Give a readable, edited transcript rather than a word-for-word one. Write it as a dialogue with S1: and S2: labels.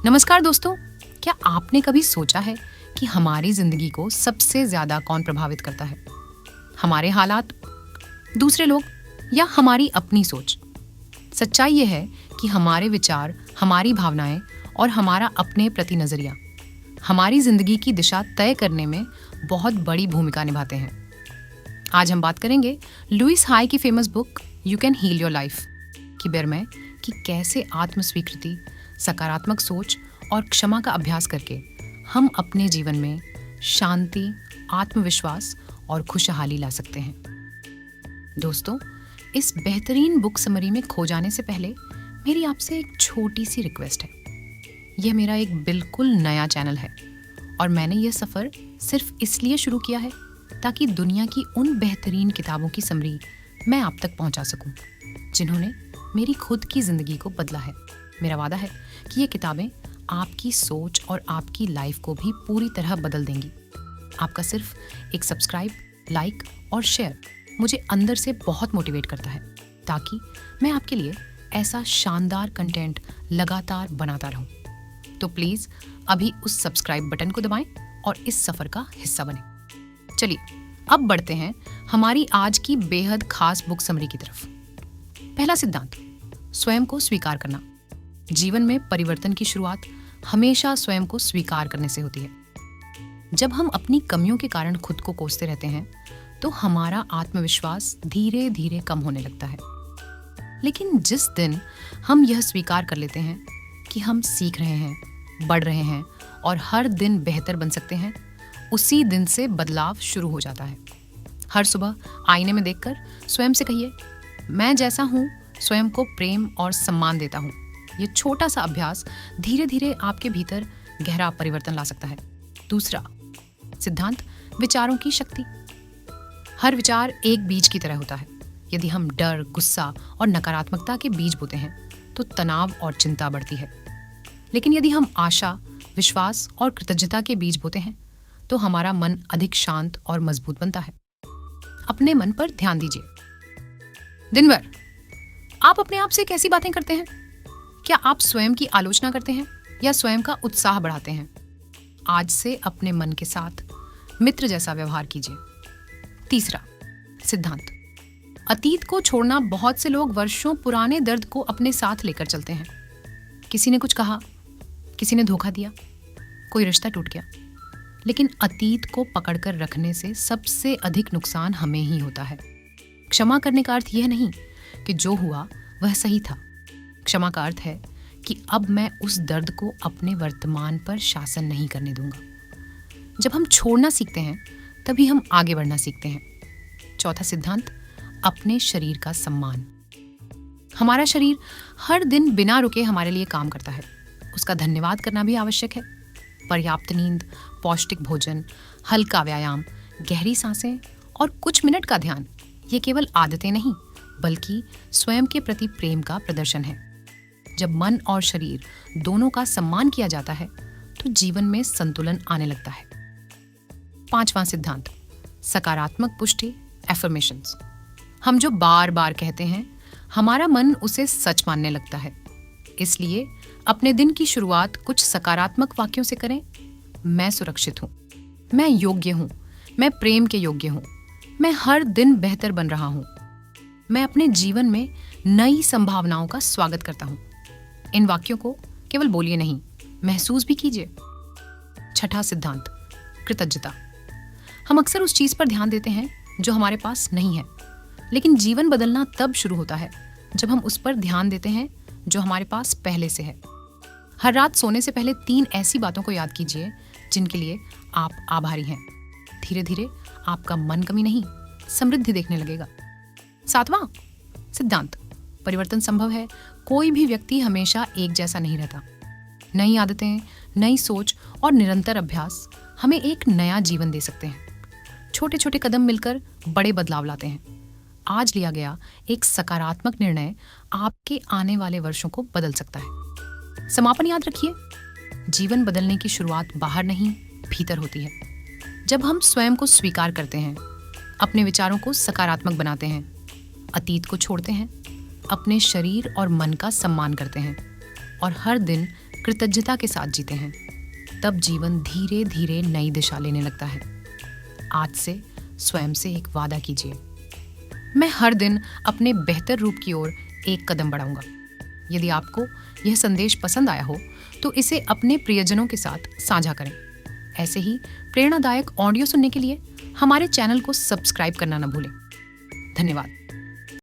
S1: नमस्कार दोस्तों, क्या आपने कभी सोचा है कि हमारी जिंदगी को सबसे ज्यादा कौन प्रभावित करता है? हमारे हालात, दूसरे लोग या हमारी अपनी सोच? सच्चाई यह है कि हमारे विचार, हमारी भावनाएं और हमारा अपने प्रति नजरिया हमारी जिंदगी की दिशा तय करने में बहुत बड़ी भूमिका निभाते हैं। आज हम बात करेंगे लुइस हाई की famous book you can heal your life की बारे में कि कैसे आत्मस्वीकृति, सकारात्मक सोच और क्षमा का अभ्यास करके हम अपने जीवन में शांति, आत्मविश्वास और खुशहाली ला सकते हैं। दोस्तों, इस बेहतरीन बुक समरी में खो जाने से पहले मेरी आपसे एक छोटी सी रिक्वेस्ट है। यह मेरा एक बिल्कुल नया चैनल है और मैंने यह सफ़र सिर्फ इसलिए शुरू किया है ताकि दुनिया की उन बेहतरीन किताबों की समरी मैं आप तक पहुंचा सकूं, जिन्होंने मेरी खुद की ज़िंदगी को बदला है। मेरा वादा है कि ये किताबें आपकी सोच और आपकी लाइफ को भी पूरी तरह बदल देंगी। आपका सिर्फ एक सब्सक्राइब, लाइक और शेयर मुझे अंदर से बहुत मोटिवेट करता है ताकि मैं आपके लिए ऐसा शानदार कंटेंट लगातार बनाता रहूं। तो प्लीज़ अभी उस सब्सक्राइब बटन को दबाएं और इस सफ़र का हिस्सा बनें। चलिए अब बढ़ते हैं हमारी आज की बेहद खास बुक समरी की तरफ। पहला सिद्धांत, स्वयं को स्वीकार करना। जीवन में परिवर्तन की शुरुआत हमेशा स्वयं को स्वीकार करने से होती है। जब हम अपनी कमियों के कारण खुद को कोसते रहते हैं तो हमारा आत्मविश्वास धीरे धीरे कम होने लगता है। लेकिन जिस दिन हम यह स्वीकार कर लेते हैं कि हम सीख रहे हैं, बढ़ रहे हैं और हर दिन बेहतर बन सकते हैं, उसी दिन से बदलाव शुरू हो जाता है। हर सुबह आईने में देखकर स्वयं से कहिए, मैं जैसा हूँ स्वयं को प्रेम और सम्मान देता हूँ। ये छोटा सा अभ्यास धीरे धीरे आपके भीतर गहरा परिवर्तन ला सकता है। दूसरा सिद्धांत, विचारों की शक्ति। हर विचार एक बीज की तरह होता है। यदि हम डर, गुस्सा और नकारात्मकता के बीज बोते हैं तो तनाव और चिंता बढ़ती है। लेकिन यदि हम आशा, विश्वास और कृतज्ञता के बीज बोते हैं तो हमारा मन अधिक शांत और मजबूत बनता है। अपने मन पर ध्यान दीजिए। दिन भर आप अपने आप से कैसी बातें करते हैं? क्या आप स्वयं की आलोचना करते हैं या स्वयं का उत्साह बढ़ाते हैं? आज से अपने मन के साथ मित्र जैसा व्यवहार कीजिए। तीसरा सिद्धांत, अतीत को छोड़ना। बहुत से लोग वर्षों पुराने दर्द को अपने साथ लेकर चलते हैं। किसी ने कुछ कहा, किसी ने धोखा दिया, कोई रिश्ता टूट गया। लेकिन अतीत को पकड़कर रखने से सबसे अधिक नुकसान हमें ही होता है। क्षमा करने का अर्थ यह नहीं कि जो हुआ वह सही था। क्षमा का अर्थ है कि अब मैं उस दर्द को अपने वर्तमान पर शासन नहीं करने दूंगा। जब हम छोड़ना सीखते हैं तभी हम आगे बढ़ना सीखते हैं। चौथा सिद्धांत, अपने शरीर का सम्मान। हमारा शरीर हर दिन बिना रुके हमारे लिए काम करता है। उसका धन्यवाद करना भी आवश्यक है। पर्याप्त नींद, पौष्टिक भोजन, हल्का व्यायाम, गहरी सांसें और कुछ मिनट का ध्यान, ये केवल आदतें नहीं बल्कि स्वयं के प्रति प्रेम का प्रदर्शन है। जब मन और शरीर दोनों का सम्मान किया जाता है तो जीवन में संतुलन आने लगता है। पांचवां सिद्धांत, सकारात्मक पुष्टि, एफर्मेशंस। हम जो बार बार कहते हैं हमारा मन उसे सच मानने लगता है। इसलिए अपने दिन की शुरुआत कुछ सकारात्मक वाक्यों से करें। मैं सुरक्षित हूँ, मैं योग्य हूँ, मैं प्रेम के योग्य हूँ, मैं हर दिन बेहतर बन रहा हूँ, मैं अपने जीवन में नई संभावनाओं का स्वागत करता हूँ। इन वाक्यों को केवल बोलिए नहीं, महसूस भी कीजिए। छठा सिद्धांत, कृतज्ञता। हम अक्सर उस चीज पर ध्यान देते हैं जो हमारे पास नहीं है, लेकिन जीवन बदलना तब शुरू होता है जब हम उस पर ध्यान देते हैं जो हमारे पास पहले से है। हर रात सोने से पहले 3 ऐसी बातों को याद कीजिए जिनके लिए आप आभारी हैं। धीरे धीरे आपका मन कमी नहीं, समृद्धि देखने लगेगा। सातवां सिद्धांत, परिवर्तन संभव है। कोई भी व्यक्ति हमेशा एक जैसा नहीं रहता। नई आदतें, नई सोच और निरंतर अभ्यास हमें एक नया जीवन दे सकते हैं। छोटे छोटे कदम मिलकर बड़े बदलाव लाते हैं। आज लिया गया एक सकारात्मक निर्णय आपके आने वाले वर्षों को बदल सकता है। समापन याद रखिए, जीवन बदलने की शुरुआत बाहर नहीं, भीतर होती है। जब हम स्वयं को स्वीकार करते हैं, अपने विचारों को सकारात्मक बनाते हैं, अतीत को छोड़ते हैं, अपने शरीर और मन का सम्मान करते हैं और हर दिन कृतज्ञता के साथ जीते हैं, तब जीवन धीरे धीरे नई दिशा लेने लगता है। आज से स्वयं से एक वादा कीजिए, मैं हर दिन अपने बेहतर रूप की ओर एक कदम बढ़ाऊंगा। यदि आपको यह संदेश पसंद आया हो तो इसे अपने प्रियजनों के साथ साझा करें। ऐसे ही प्रेरणादायक ऑडियो सुनने के लिए हमारे चैनल को सब्सक्राइब करना न भूलें। धन्यवाद।